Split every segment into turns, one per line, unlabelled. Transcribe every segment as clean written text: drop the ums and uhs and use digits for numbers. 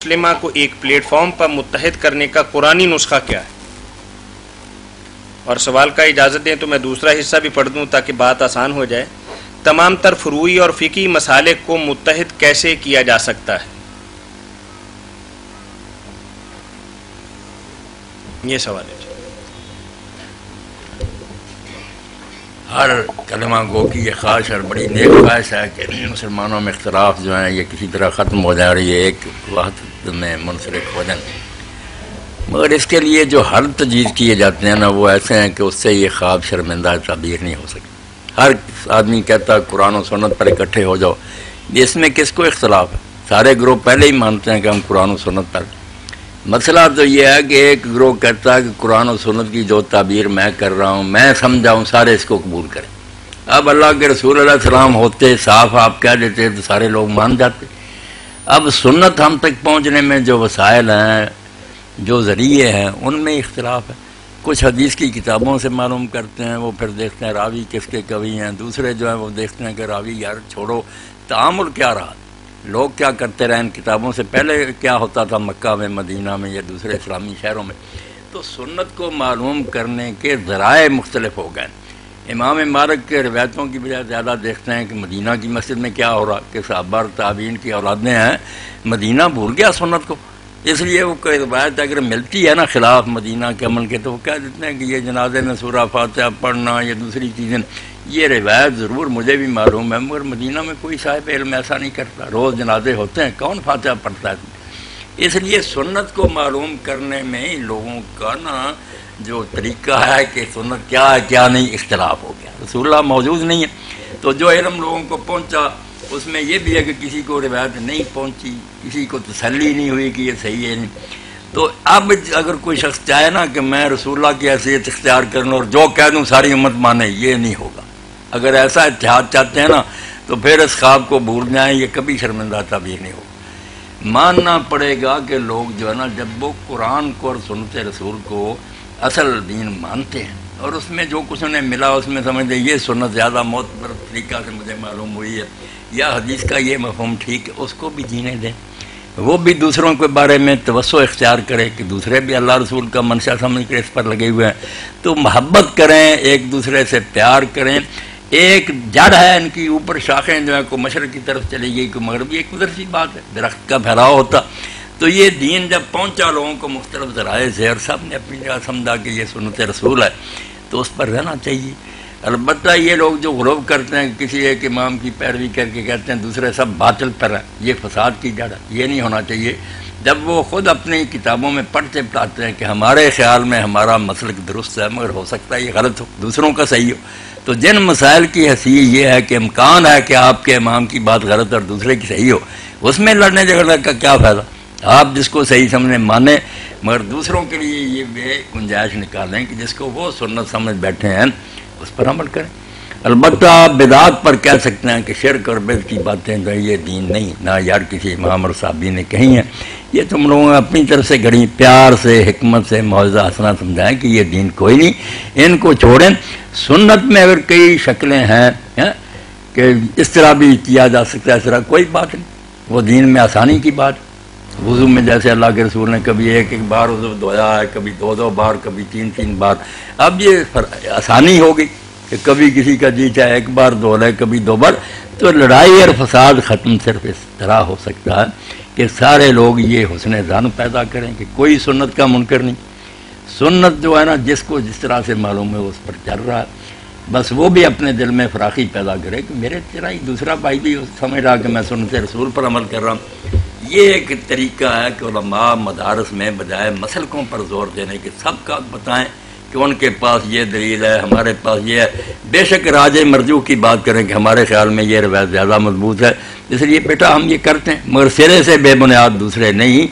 مسلمہ کو ایک پلیٹ فارم پر متحد کرنے کا قرآنی نسخہ کیا ہے؟ اور سوال کا اجازت دیں تو میں دوسرا حصہ بھی پڑھ دوں تاکہ بات آسان ہو جائے۔ تمام تر فروعی اور فقہی مسالک کو متحد کیسے کیا جا سکتا ہے؟ یہ سوال ہے۔
ہر کلمہ گو کی یہ خواہش اور بڑی نیک خواہش ہے کہ مسلمانوں میں اختلاف جو ہیں یہ کسی طرح ختم ہو جائے اور یہ ایک وحدت میں منسلک ہو جائیں، مگر اس کے لیے جو حل تجویز کیے جاتے ہیں نا وہ ایسے ہیں کہ اس سے یہ خواب شرمندہ تعبیر نہیں ہو سکتی۔ ہر آدمی کہتا ہے قرآن و سنت پر اکٹھے ہو جاؤ، اس میں کس کو اختلاف ہے؟ سارے گروہ پہلے ہی مانتے ہیں کہ ہم قرآن و سنت پر۔ مسئلہ تو یہ ہے کہ ایک گروہ کہتا ہے کہ قرآن و سنت کی جو تعبیر میں کر رہا ہوں میں سمجھاؤں سارے اس کو قبول کریں۔ اب اللہ کے رسول علیہ السلام ہوتے صاف آپ کہہ دیتے تو سارے لوگ مان جاتے۔ اب سنت ہم تک پہنچنے میں جو وسائل ہیں جو ذریعے ہیں ان میں اختلاف ہے۔ کچھ حدیث کی کتابوں سے معلوم کرتے ہیں، وہ پھر دیکھتے ہیں راوی کس کے قوی ہیں، دوسرے جو ہیں وہ دیکھتے ہیں کہ راوی یار چھوڑو تعامل کیا رہا، لوگ کیا کرتے رہے ان کتابوں سے، پہلے کیا ہوتا تھا مکہ میں مدینہ میں یا دوسرے اسلامی شہروں میں۔ تو سنت کو معلوم کرنے کے ذرائع مختلف ہو گئے۔ امام مالک کے روایتوں کی بجائے زیادہ دیکھتے ہیں کہ مدینہ کی مسجد میں کیا ہو رہا، کہ صحابہ اور تابعین کی اولادیں ہیں، مدینہ بھول گیا سنت کو، اس لیے وہ کوئی روایت اگر ملتی ہے نا خلاف مدینہ کے عمل کے تو وہ کہہ دیتے ہیں کہ یہ جنازے میں سورہ فاتحہ پڑھنا یا دوسری چیزیں، یہ روایت ضرور مجھے بھی معلوم ہے مگر مدینہ میں کوئی صاحب علم ایسا نہیں کرتا، روز جنازے ہوتے ہیں، کون فاتحہ پڑھتا ہے؟ اس لیے سنت کو معلوم کرنے میں لوگوں کا نا جو طریقہ ہے کہ سنت کیا ہے کیا نہیں اختلاف ہو گیا، رسول اللہ موجود نہیں ہے تو جو علم لوگوں کو پہنچا اس میں یہ بھی ہے کہ کسی کو روایت نہیں پہنچی، کسی کو تسلی نہیں ہوئی کہ یہ صحیح ہے نہیں۔ تو اب اگر کوئی شخص چاہے نا کہ میں رسول اللہ کی حیثیت اختیار کر لوں اور جو کہہ دوں ساری امت مانے، یہ نہیں ہوگا۔ اگر ایسا اتحاد چاہتے ہیں نا تو پھر اس خواب کو بھول جائیں، یہ کبھی شرمندہ تعبیر نہیں ہوگا۔ ماننا پڑے گا کہ لوگ جو ہے نا جب وہ قرآن کو اور سنت رسول کو اصل دین مانتے ہیں اور اس میں جو کچھ انہیں ملا اس میں سمجھتے یہ سنت زیادہ معتبر طریقہ سے مجھے معلوم ہوئی ہے یا حدیث کا یہ مفہوم ٹھیک ہے، اس کو بھی جینے دیں، وہ بھی دوسروں کے بارے میں توسع اختیار کرے کہ دوسرے بھی اللہ رسول کا منشا سمجھ کر اس پر لگے ہوئے ہیں، تو محبت کریں، ایک دوسرے سے پیار کریں۔ ایک جڑ ہے ان کی، اوپر شاخیں جو ہے کوئی مشرق کی طرف چلی گئی کوئی مغربی، ایک قدرتی بات ہے، درخت کا پھیلاؤ ہوتا۔ تو یہ دین جب پہنچا لوگوں کو مختلف ذرائع سے اور سب نے اپنی جگہ سمجھا کہ یہ سنت رسول ہے تو اس پر رہنا چاہیے۔ البتہ یہ لوگ جو غلو کرتے ہیں کسی ایک امام کی پیروی کر کے کہتے ہیں دوسرے سب باطل پر ہیں، یہ فساد کی جڑ ہے، یہ نہیں ہونا چاہیے۔ جب وہ خود اپنی کتابوں میں پڑھتے پڑھاتے ہیں کہ ہمارے خیال میں ہمارا مسلک درست ہے مگر ہو سکتا ہے یہ غلط ہو، دوسروں کا صحیح ہو، تو جن مسائل کی حیثیت یہ ہے کہ امکان ہے کہ آپ کے امام کی بات غلط اور دوسرے کی صحیح ہو، اس میں لڑنے جھگڑنے کا کیا فائدہ؟ آپ جس کو صحیح سمجھیں مانیں مگر دوسروں کے لیے یہ بے گنجائش نکالیں کہ جس کو وہ سنت سمجھ بیٹھے ہیں اس پر عمل کریں۔ البتہ آپ بدعات پر کہہ سکتے ہیں کہ شرک اور بدعت کی باتیں تو یہ دین نہیں، نہ یار کسی امام اور صحابی نے کہی ہیں، یہ تم لوگوں نے اپنی طرف سے گھڑی، پیار سے حکمت سے موعظہ حسنہ سمجھائیں کہ یہ دین کوئی نہیں، ان کو چھوڑیں۔ سنت میں اگر کئی شکلیں ہیں کہ اس طرح بھی کیا جا سکتا ہے، اس طرح کوئی بات نہیں، وہ دین میں آسانی کی بات۔ وضو میں جیسے اللہ کے رسول نے کبھی ایک بار وضو دھویا ہے، کبھی دو بار، کبھی تین بار، اب یہ آسانی ہوگی کہ کبھی کسی کا جی چاہے ایک بار دھو لے کبھی 2 بار، تو لڑائی اور فساد ختم صرف اس طرح ہو سکتا ہے کہ سارے لوگ یہ حسن ظن پیدا کریں کہ کوئی سنت کا منکر نہیں، سنت جو ہے نا جس کو جس طرح سے معلوم ہے اس پر چل رہا ہے، بس وہ بھی اپنے دل میں فراخی پیدا کرے کہ میرے طرح ہی دوسرا بھائی بھی سمجھ رہا کہ میں سنت رسول پر عمل کر رہا ہوں۔ یہ ایک طریقہ ہے کہ علماء مدارس میں بجائے مسلکوں پر زور دینے کے سب کا بتائیں کہ ان کے پاس یہ دلیل ہے، ہمارے پاس یہ ہے، بے شک راج مرجو کی بات کریں کہ ہمارے خیال میں یہ روایت زیادہ مضبوط ہے، اس لیے بیٹا ہم یہ کرتے ہیں مگر سرے سے بے بنیاد دوسرے نہیں،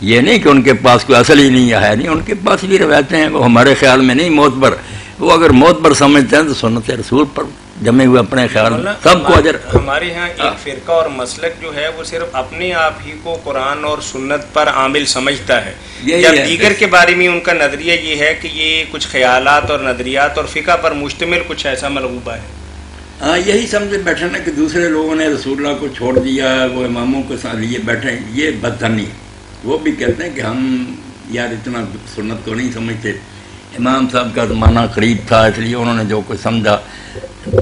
یہ نہیں کہ ان کے پاس کوئی اصل ہی نہیں ہے نہیں، ان کے پاس بھی روایتیں ہیں وہ ہمارے خیال میں نہیں معتبر، وہ اگر معتبر سمجھتے ہیں تو سنت رسول پر جمے ہوئے اپنے خیال میں سب کو اجر۔
ہمارے ہاں ایک فرقہ اور مسلک جو ہے وہ صرف اپنے آپ ہی کو قرآن اور سنت پر عامل سمجھتا ہے، جب دیگر کے بارے میں ان کا نظریہ یہ ہے کہ یہ کچھ خیالات اور نظریات اور فقہ پر مشتمل کچھ ایسا ملغوبہ ہے۔
ہاں یہی سمجھے بیٹھے نا کہ دوسرے لوگوں نے رسول اللہ کو چھوڑ دیا ہے، وہ اماموں کے ساتھ لیے بیٹھے، یہ بدتنی ہے، وہ بھی کہتے ہیں کہ ہم یار اتنا سنت کو نہیں سمجھتے، امام صاحب کا زمانہ قریب تھا اس لیے انہوں نے جو کچھ سمجھا،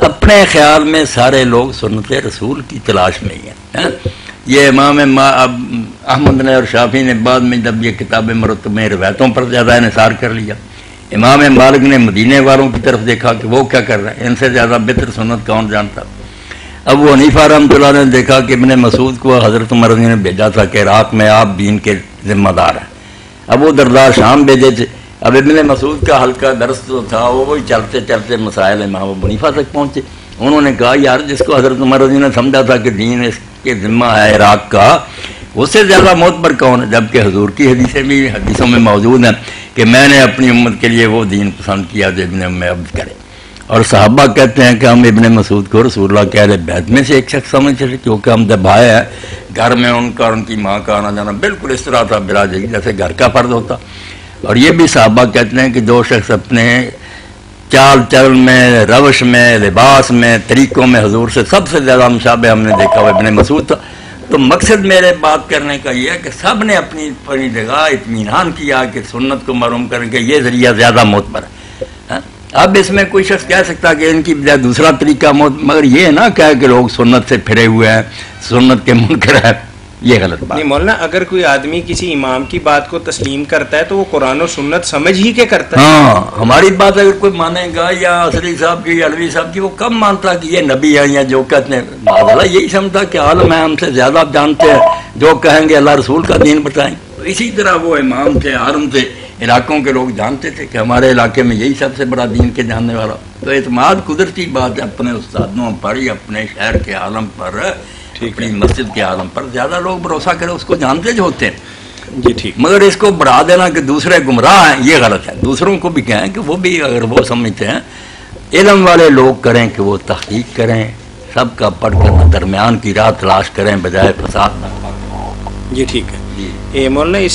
اپنے خیال میں سارے لوگ سنت رسول کی تلاش میں ہی ہیں۔ یہ امام احمد نے اور شافعی نے بعد میں جب یہ کتاب مرتب میں روایتوں پر زیادہ انحصار کر لیا، امام مالک نے مدینے والوں کی طرف دیکھا کہ وہ کیا کر رہے ہیں، ان سے زیادہ بہتر سنت کون جانتا۔ ابو حنیفہ رحمۃ اللہ نے دیکھا کہ ابن مسعود کو حضرت عمر نے بھیجا تھا کہ عراق میں آپ دین کے ذمہ دار ہیں، ابو درداء شام بھیجے تھے، اب ابن مسعود کا ہلکا درس جو تھا وہی چلتے چلتے مسائل امام ابو حنیفہ تک پہنچے۔ انہوں نے کہا یار جس کو حضرت عمر نے سمجھا تھا کہ دین اس کے ذمہ ہے عراق کا، اس سے زیادہ معتبر کون ہے، جبکہ حضور کی حدیثیں بھی حدیثوں میں موجود ہیں کہ میں نے اپنی امت کے لیے وہ دین پسند کیا جو ابن ام عبد کرے۔ اور صحابہ کہتے ہیں کہ ہم ابن مسعود کو رسول اللہ کے اہل بیت میں سے ایک شخص سمجھتے تھے، کیونکہ ہم جب آئے ہیں گھر میں ان کا اور ان کی ماں کا آنا جانا بالکل اس طرح تھا بلا جگہ جیسے گھر کا فرد ہوتا۔ اور یہ بھی صحابہ کہتے ہیں کہ جو شخص اپنے چال چل میں، روش میں، لباس میں، طریقوں میں حضور سے سب سے زیادہ مشابہ ہم نے دیکھا وہ ابن مسعود تھا۔ تو مقصد میرے بات کرنے کا یہ ہے کہ سب نے اپنی اپنی جگہ اطمینان کیا کہ سنت کو معلوم کرنے کے یہ ذریعہ زیادہ معتبر ہے۔ اب اس میں کوئی شخص کہہ سکتا کہ ان کی بجائے دوسرا طریقہ مگر یہ نہ کہے کہ لوگ سنت سے پھرے ہوئے ہیں، سنت کے منکر ہیں، یہ غلط بات
نہیں مولانا۔ اگر کوئی آدمی کسی امام کی بات کو تسلیم کرتا ہے تو وہ قرآن و سنت سمجھ ہی کے کرتا ہے۔
ہاں ہماری بات اگر کوئی مانے گا یا عصری صاحب کی یا علوی صاحب کی، وہ کب مانتا کہ یہ نبی ہے یا جو کہتے ہیں، معذاللہ یہی سمجھتا کہ عالم ہے ہم سے زیادہ جانتے ہیں، جو کہیں گے اللہ رسول کا دین بتائیں۔ تو اسی طرح وہ امام تھے، عالم تھے، علاقوں کے لوگ جانتے تھے کہ ہمارے علاقے میں یہی سب سے بڑا دین کے جاننے والا۔ تو اعتماد قدرتی بات ہے اپنے استادوں پر یا اپنے شہر کے عالم پر، اپنی مسجد کے عالم پر زیادہ لوگ بھروسہ کریں، اس کو جانتے جو ہوتے ہیں
جی ٹھیک۔
مگر اس کو بڑھا دینا کہ دوسرے گمراہ ہیں یہ غلط ہے۔ دوسروں کو بھی کہیں کہ وہ بھی اگر وہ سمجھتے ہیں، علم والے لوگ کریں کہ وہ تحقیق کریں، سب کا پڑھ کر درمیان کی راہ تلاش کریں بجائے فساد نہ۔
جی ٹھیک ہے
جی
مولانا۔